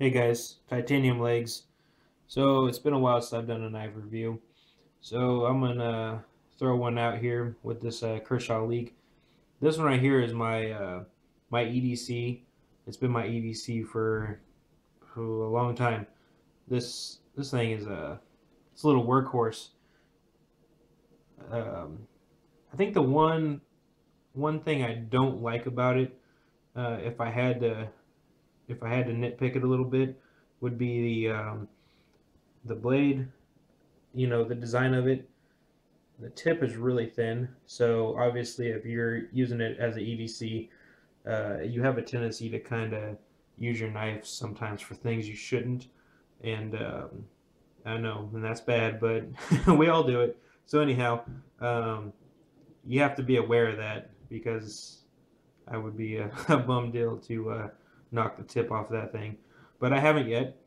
Hey guys, titanium legs. So it's been a while since I've done a knife review. So I'm gonna throw one out here with this Kershaw Leek. This one right here is my EDC. It's been my EDC for a long time. This thing is it's a little workhorse. Um, I think the one thing I don't like about it, if I had to nitpick it a little bit, would be the blade. You know, the design of it. The tip is really thin, so obviously if you're using it as an EDC, you have a tendency to kind of use your knife sometimes for things you shouldn't, and I know, and that's bad, but we all do it. So anyhow, um, you have to be aware of that because I would be a bum deal to knock the tip off that thing, but I haven't yet.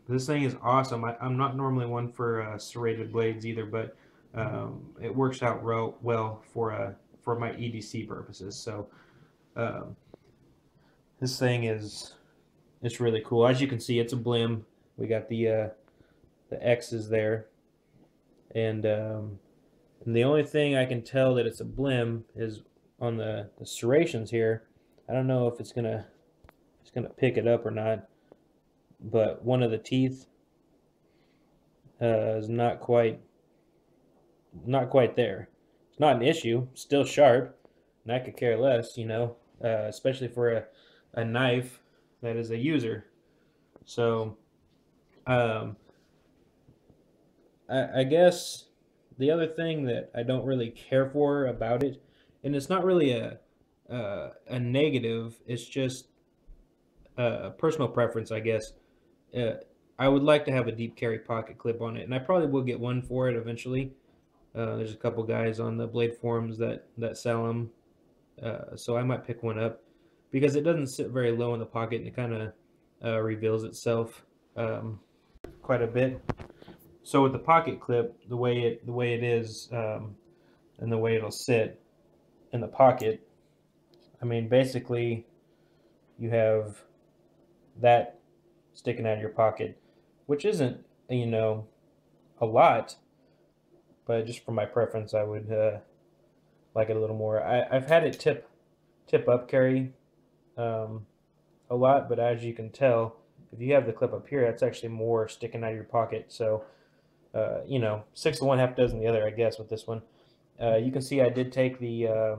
This thing is awesome. I'm not normally one for serrated blades either, but it works out well for my EDC purposes. So um, this thing is it's really cool. As you can see, it's a blim. We got the X's there, and the only thing I can tell that it's a blim is on the serrations here. I don't know if it's gonna pick it up or not, but one of the teeth is not quite there. It's not an issue. Still sharp, and I could care less, you know, especially for a knife that is a user. So, um, I guess the other thing that I don't really care for about it, and it's not really a negative. It's just a personal preference, I guess. Uh, I would like to have a deep carry pocket clip on it, and I probably will get one for it eventually. There's a couple guys on the blade forums that sell them, so I might pick one up because it doesn't sit very low in the pocket and it kind of reveals itself quite a bit. So with the pocket clip, the way it is and the way it'll sit in the pocket, I mean basically you have that sticking out of your pocket, which isn't, you know, a lot, but just for my preference, I would like it a little more. I've had it tip up carry a lot, but as you can tell, if you have the clip up here, that's actually more sticking out of your pocket. So, you know, 6 of one, half dozen the other, I guess, with this one. You can see I did take the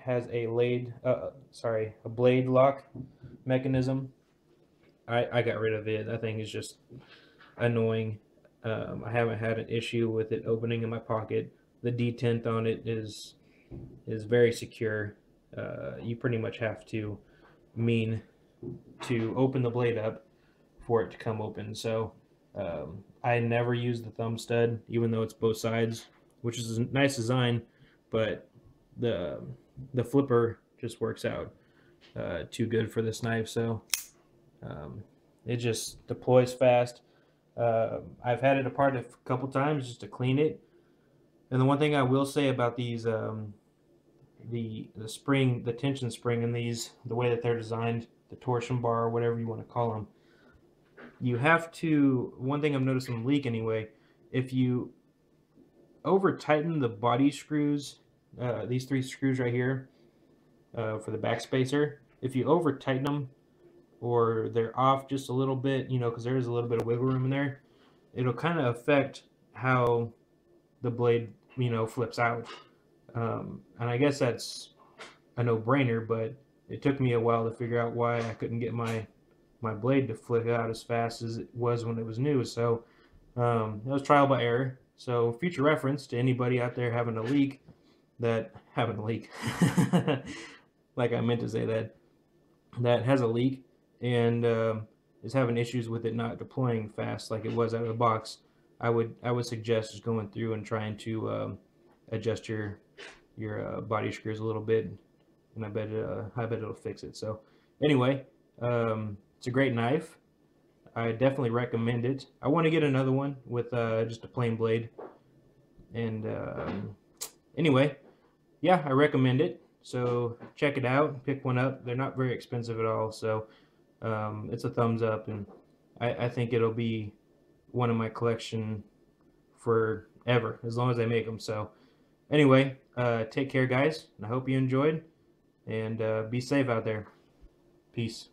has a blade lock mechanism. I got rid of it. That thing is just annoying. I haven't had an issue with it opening in my pocket. The detent on it is very secure. You pretty much have to mean to open the blade up for it to come open. So I never use the thumb stud, even though it's both sides, which is a nice design, but the flipper just works out too good for this knife. So it just deploys fast. I've had it apart a couple times just to clean it. And the one thing I will say about these, the spring, the tension spring in these, the way that they're designed, the torsion bar or whatever you want to call them, you have to, one thing I've noticed in the Leek anyway, if you over tighten the body screws, these 3 screws right here for the back spacer, if you over tighten them or they're off just a little bit, you know, because there is a little bit of wiggle room in there, it'll kind of affect how the blade, you know, flips out. And I guess that's a no-brainer, but it took me a while to figure out why I couldn't get my blade to flick out as fast as it was when it was new. So it was trial by error. So future reference to anybody out there having a leak, like I meant to say that has a leak and is having issues with it not deploying fast like it was out of the box, I would suggest just going through and trying to adjust your body screws a little bit, and I bet it'll fix it. So anyway, it's a great knife. I definitely recommend it. I want to get another one with just a plain blade. And anyway, yeah, I recommend it. So check it out, pick one up. They're not very expensive at all. So It's a thumbs up, and I think it'll be one in my collection forever, as long as I make them. So anyway, take care, guys, and I hope you enjoyed, and be safe out there. Peace.